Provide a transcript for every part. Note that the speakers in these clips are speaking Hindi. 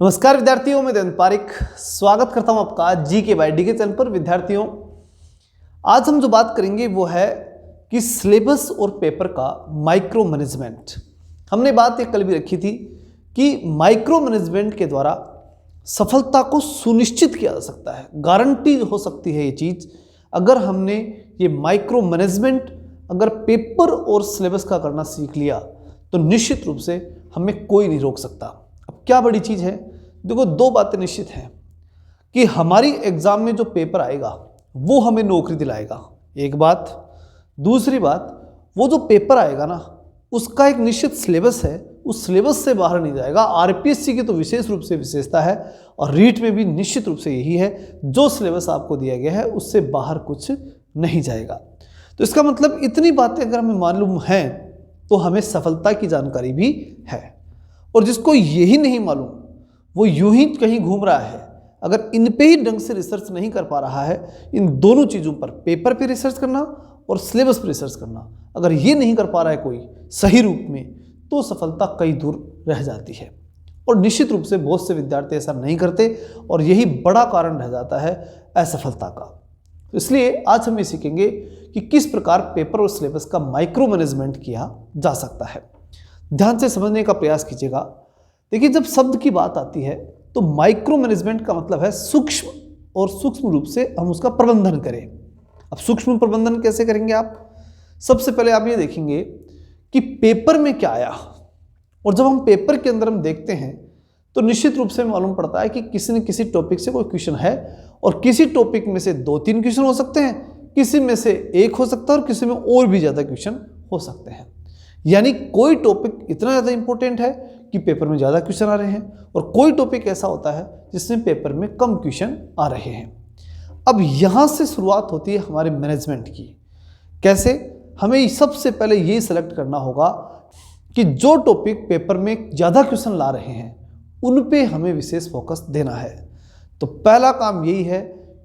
नमस्कार विद्यार्थियों, मैं देवेंद्र पारिक स्वागत करता हूं आपका जीके बाय डीके चैनल पर। विद्यार्थियों, आज हम जो बात करेंगे वो है कि सिलेबस और पेपर का माइक्रो मैनेजमेंट। हमने बात एक कल भी रखी थी कि माइक्रो मैनेजमेंट के द्वारा सफलता को सुनिश्चित किया जा सकता है, गारंटी हो सकती है ये चीज़ अगर हमने ये माइक्रो मैनेजमेंट अगर पेपर और सिलेबस का करना सीख लिया तो निश्चित रूप से हमें कोई नहीं रोक सकता। अब क्या बड़ी चीज़ है, देखो दो बातें निश्चित हैं कि हमारी एग्जाम में जो पेपर आएगा वो हमें नौकरी दिलाएगा, एक बात। दूसरी बात, वो जो पेपर आएगा ना उसका एक निश्चित सिलेबस है, उस सिलेबस से बाहर नहीं जाएगा। आरपीएससी की तो विशेष रूप से विशेषता है और रीट में भी निश्चित रूप से यही है, जो सिलेबस आपको दिया गया है उससे बाहर कुछ नहीं जाएगा। तो इसका मतलब इतनी बातें अगर हमें मालूम हैं तो हमें सफलता की जानकारी भी है। और जिसको यही नहीं मालूम वो यूं ही कहीं घूम रहा है, अगर इन पे ही ढंग से रिसर्च नहीं कर पा रहा है, इन दोनों चीज़ों पर, पेपर पे रिसर्च करना और सिलेबस पे रिसर्च करना, अगर ये नहीं कर पा रहा है कोई सही रूप में, तो सफलता कई दूर रह जाती है। और निश्चित रूप से बहुत से विद्यार्थी ऐसा नहीं करते और यही बड़ा कारण रह जाता है असफलता का। इसलिए आज हम ये सीखेंगे कि किस प्रकार पेपर और सिलेबस का माइक्रो मैनेजमेंट किया जा सकता है। ध्यान से समझने का प्रयास कीजिएगा। देखिए, जब शब्द की बात आती है तो माइक्रो मैनेजमेंट का मतलब है सूक्ष्म, और सूक्ष्म रूप से हम उसका प्रबंधन करें। अब सूक्ष्म प्रबंधन कैसे करेंगे आप? सबसे पहले आप ये देखेंगे कि पेपर में क्या आया, और जब हम पेपर के अंदर हम देखते हैं तो निश्चित रूप से मालूम पड़ता है कि किसी न किसी टॉपिक से कोई क्वेश्चन है, और किसी टॉपिक में से 2-3 क्वेश्चन हो सकते हैं, किसी में से एक हो सकता है और किसी में और भी ज़्यादा क्वेश्चन हो सकते हैं। यानी कोई टॉपिक इतना ज़्यादा इंपॉर्टेंट है कि पेपर में ज़्यादा क्वेश्चन आ रहे हैं, और कोई टॉपिक ऐसा होता है जिसमें पेपर में कम क्वेश्चन आ रहे हैं। अब यहाँ से शुरुआत होती है हमारे मैनेजमेंट की। कैसे? हमें सबसे पहले ये सेलेक्ट करना होगा कि जो टॉपिक पेपर में ज़्यादा क्वेश्चन ला रहे हैं उन पे हमें विशेष फोकस देना है। तो पहला काम यही है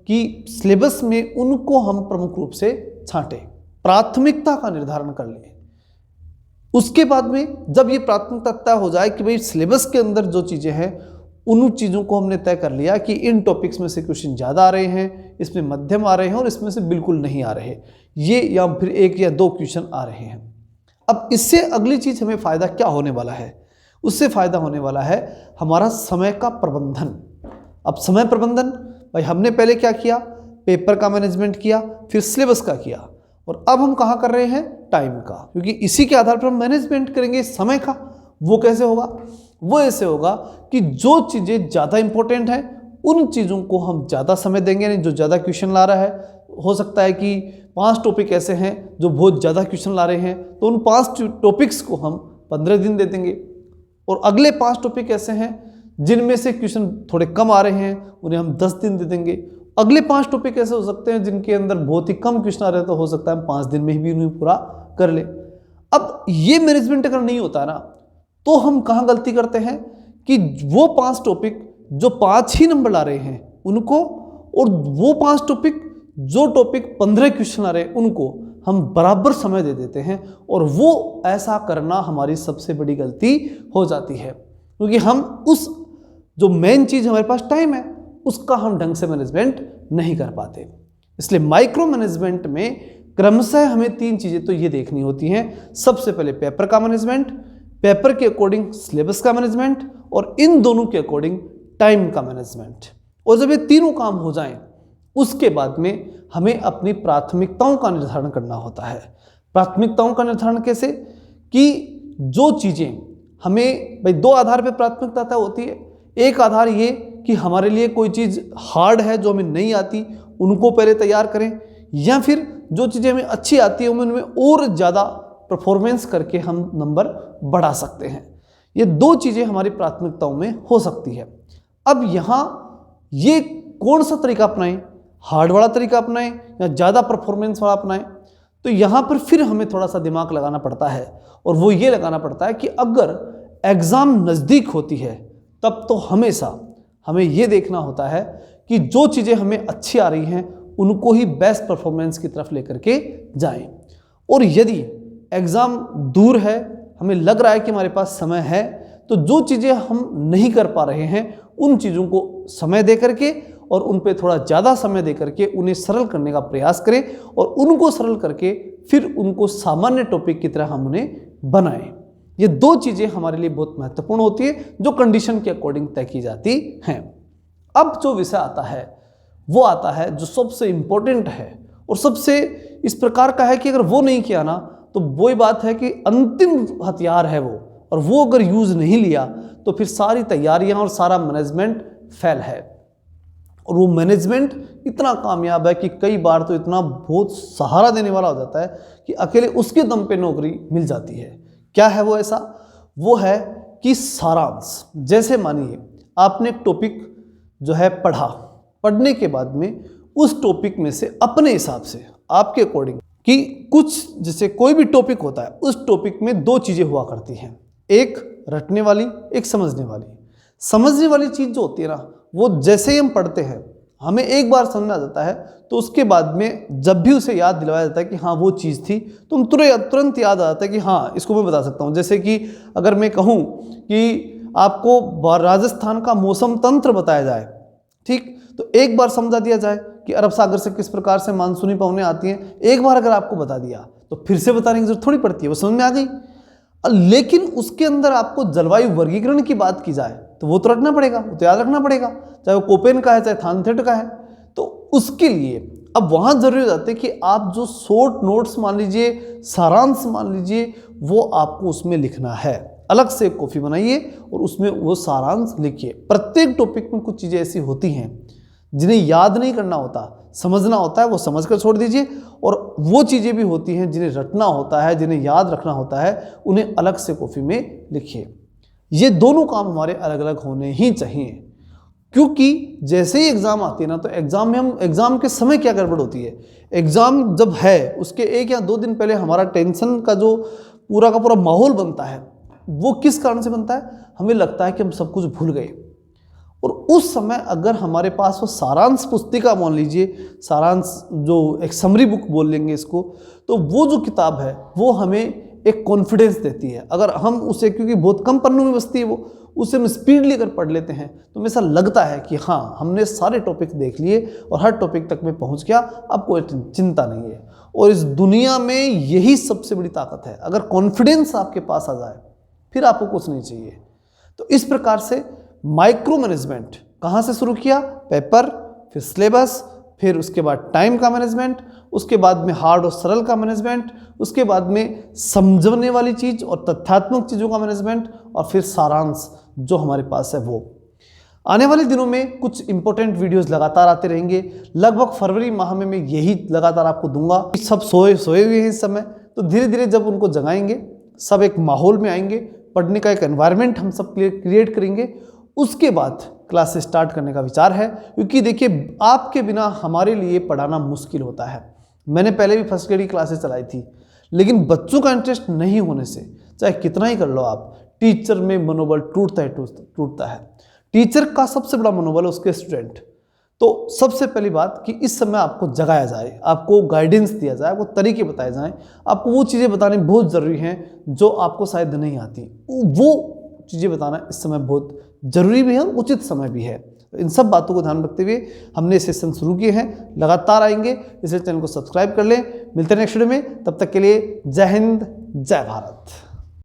कि सिलेबस में उनको हम प्रमुख रूप से छांटें, प्राथमिकता का निर्धारण कर लें। उसके बाद में जब ये प्राथमिकता तय हो जाए कि भाई सिलेबस के अंदर जो चीज़ें हैं उन चीज़ों को हमने तय कर लिया कि इन टॉपिक्स में से क्वेश्चन ज़्यादा आ रहे हैं, इसमें मध्यम आ रहे हैं और इसमें से बिल्कुल नहीं आ रहे, ये या फिर 1 या 2 क्वेश्चन आ रहे हैं। अब इससे अगली चीज़ हमें फ़ायदा क्या होने वाला है? उससे फ़ायदा होने वाला है हमारा समय का प्रबंधन। अब समय प्रबंधन, भाई हमने पहले क्या किया? पेपर का मैनेजमेंट किया, फिर सिलेबस का किया, और अब हम कहाँ कर रहे हैं? टाइम का। क्योंकि इसी के आधार पर हम मैनेजमेंट करेंगे समय का। वो कैसे होगा? वो ऐसे होगा कि जो चीज़ें ज़्यादा इंपॉर्टेंट हैं उन चीज़ों को हम ज़्यादा समय देंगे। नहीं, जो ज़्यादा क्वेश्चन ला रहा है, हो सकता है कि 5 टॉपिक ऐसे हैं जो बहुत ज़्यादा क्वेश्चन ला रहे हैं, तो उन 5 टॉपिक्स को हम 15 दिन दे देंगे, और अगले 5 टॉपिक ऐसे हैं जिनमें से क्वेश्चन थोड़े कम आ रहे हैं, उन्हें हम 10 दिन दे देंगे। अगले 5 टॉपिक ऐसे हो सकते हैं जिनके अंदर बहुत ही कम क्वेश्चन आ रहे हैं, तो हो सकता है हम 5 दिन में भी उन्हें पूरा कर ले। अब ये मैनेजमेंट अगर नहीं होता ना तो हम कहाँ गलती करते हैं कि वो 5 टॉपिक जो 5 ही नंबर ला रहे हैं उनको, और वो 5 टॉपिक जो टॉपिक 15 क्वेश्चन आ रहे हैं उनको हम बराबर समय दे देते हैं, और वो ऐसा करना हमारी सबसे बड़ी गलती हो जाती है। क्योंकि हम उस जो मेन चीज़ हमारे पास टाइम है उसका हम ढंग से मैनेजमेंट नहीं कर पाते। इसलिए माइक्रो मैनेजमेंट में क्रमशः हमें 3 चीज़ें तो ये देखनी होती हैं। सबसे पहले पेपर का मैनेजमेंट, पेपर के अकॉर्डिंग सिलेबस का मैनेजमेंट, और इन दोनों के अकॉर्डिंग टाइम का मैनेजमेंट। और जब ये तीनों काम हो जाएं उसके बाद में हमें अपनी प्राथमिकताओं का निर्धारण करना होता है। प्राथमिकताओं का निर्धारण कैसे? कि जो चीज़ें हमें, भाई 2 आधार पर प्राथमिकता तय होती है। एक आधार ये कि हमारे लिए कोई चीज़ हार्ड है जो हमें नहीं आती, उनको पहले तैयार करें, या फिर जो चीज़ें हमें अच्छी आती है उनमें और ज़्यादा परफॉर्मेंस करके हम नंबर बढ़ा सकते हैं। ये 2 चीज़ें हमारी प्राथमिकताओं में हो सकती है। अब यहाँ ये कौन सा तरीका अपनाएं? हार्ड वाला तरीका अपनाएं या ज़्यादा परफॉर्मेंस वाला अपनाएं? तो यहाँ पर फिर हमें थोड़ा सा दिमाग लगाना पड़ता है, और वो ये लगाना पड़ता है कि अगर एग्ज़ाम नज़दीक होती है तब तो हमेशा हमें ये देखना होता है कि जो चीज़ें हमें अच्छी आ रही हैं उनको ही बेस्ट परफॉर्मेंस की तरफ लेकर के जाएं। और यदि एग्ज़ाम दूर है, हमें लग रहा है कि हमारे पास समय है, तो जो चीज़ें हम नहीं कर पा रहे हैं उन चीज़ों को समय दे करके और उन पे थोड़ा ज़्यादा समय दे करके उन्हें सरल करने का प्रयास करें और उनको सरल करके फिर उनको सामान्य टॉपिक की तरह हम उन्हें बनाएं। ये दो चीज़ें हमारे लिए बहुत महत्वपूर्ण होती है जो कंडीशन के अकॉर्डिंग तय की जाती हैं। अब जो विषय आता है वो आता है जो सबसे इम्पोर्टेंट है और सबसे इस प्रकार का है कि अगर वो नहीं किया ना तो वही बात है कि अंतिम हथियार है वो, और वो अगर यूज़ नहीं लिया तो फिर सारी तैयारियां और सारा मैनेजमेंट फेल है। और वो मैनेजमेंट इतना कामयाब है कि कई बार तो इतना बहुत सहारा देने वाला हो जाता है कि अकेले उसके दम पे नौकरी मिल जाती है। क्या है वो ऐसा? वो है कि सारांश। जैसे मानिए आपने एक टॉपिक जो है पढ़ने के बाद में उस टॉपिक में से अपने हिसाब से आपके अकॉर्डिंग कि कुछ, जैसे कोई भी टॉपिक होता है उस टॉपिक में दो चीज़ें हुआ करती हैं, एक रटने वाली, एक समझने वाली। समझने वाली चीज़ जो होती है ना वो जैसे ही हम पढ़ते हैं हमें एक बार समझ आ जाता है तो उसके बाद में जब भी उसे याद दिलवाया जाता है कि हाँ वो चीज़ थी तो हम तुरंत याद आ जाता है कि हाँ इसको मैं बता सकता हूँ। जैसे कि अगर मैं कहूँ कि आपको राजस्थान का मौसम तंत्र बताया जाए, ठीक, तो एक बार समझा दिया जाए कि अरब सागर से किस प्रकार से मानसूनी पवनें आती हैं, एक बार अगर आपको बता दिया तो फिर से बताने की जरूरत थोड़ी पड़ती है, वो समझ में आ गई। लेकिन उसके अंदर आपको जलवायु वर्गीकरण की बात की जाए तो वो तो रखना पड़ेगा, वो तो याद रखना पड़ेगा, चाहे वो कोपेन का है चाहे थानथेट का है। तो उसके लिए अब वहाँ जरूरी हो जाता है कि आप जो शॉर्ट नोट्स मान लीजिए, सारांश मान लीजिए, वो आपको उसमें लिखना है। अलग से एक कॉपी बनाइए और उसमें वो सारांश लिखिए। प्रत्येक टॉपिक में कुछ चीज़ें ऐसी होती हैं जिन्हें याद नहीं करना होता, समझना होता है, वो समझ कर छोड़ दीजिए। और वो चीज़ें भी होती हैं जिन्हें रटना होता है, जिन्हें याद रखना होता है, उन्हें अलग से कॉपी में लिखिए। ये दोनों काम हमारे अलग अलग होने ही चाहिए, क्योंकि जैसे ही एग्ज़ाम आती है ना तो एग्ज़ाम के समय क्या गड़बड़ होती है, एग्ज़ाम जब है उसके 1 या 2 दिन पहले हमारा टेंशन का जो पूरा का पूरा माहौल बनता है वो किस कारण से बनता है? हमें लगता है कि हम सब कुछ भूल गए। और उस समय अगर हमारे पास वो सारांश पुस्तिका मान लीजिए, सारांश जो एक समरी बुक बोल लेंगे इसको, तो वो जो किताब है वो हमें एक कॉन्फिडेंस देती है। अगर हम उसे, क्योंकि बहुत कम पन्नों में बसती है वो, उसे हम स्पीडली अगर पढ़ लेते हैं तो हमें ऐसा लगता है कि हाँ हमने सारे टॉपिक देख लिए और हर टॉपिक तक मैं पहुंच गया, अब कोई चिंता नहीं है। और इस दुनिया में यही सबसे बड़ी ताकत है, अगर कॉन्फिडेंस आपके पास आ जाए फिर आपको कुछ नहीं चाहिए। तो इस प्रकार से माइक्रो मैनेजमेंट कहाँ से शुरू किया? पेपर, फिर सिलेबस, फिर उसके बाद टाइम का मैनेजमेंट, उसके बाद में हार्ड और सरल का मैनेजमेंट, उसके बाद में समझने वाली चीज़ और तथ्यात्मक चीज़ों का मैनेजमेंट, और फिर सारांश जो हमारे पास है वो। आने वाले दिनों में कुछ इंपॉर्टेंट वीडियोस लगातार आते रहेंगे। लगभग फरवरी माह में मैं यही लगातार आपको दूंगा। सब सोए हुए हैं इस समय, तो धीरे धीरे जब उनको जगाएंगे, सब एक माहौल में आएंगे, पढ़ने का एक एनवायरनमेंट हम सब क्रिएट करेंगे, उसके बाद क्लासेस स्टार्ट करने का विचार है। क्योंकि देखिए आपके बिना हमारे लिए पढ़ाना मुश्किल होता है। मैंने पहले भी फर्स्ट ग्रेड की क्लासेस चलाई थी, लेकिन बच्चों का इंटरेस्ट नहीं होने से चाहे कितना ही कर लो आप, टीचर में मनोबल टूटता है। टीचर का सबसे बड़ा मनोबल है उसके स्टूडेंट। तो सबसे पहली बात कि इस समय आपको जगाया जाए, आपको गाइडेंस दिया जाए, आपको तरीके बताए जाएं, आपको वो चीज़ें बतानी बहुत ज़रूरी हैं जो आपको शायद नहीं आती। वो चीज़ें बताना इस समय बहुत ज़रूरी भी है, उचित समय भी है। इन सब बातों को ध्यान रखते हुए हमने सेशन शुरू किए हैं, लगातार आएंगे। इसलिए चैनल को सब्सक्राइब कर लें। मिलते हैं नेक्स्ट वीडियो में, तब तक के लिए जय हिंद, जय भारत।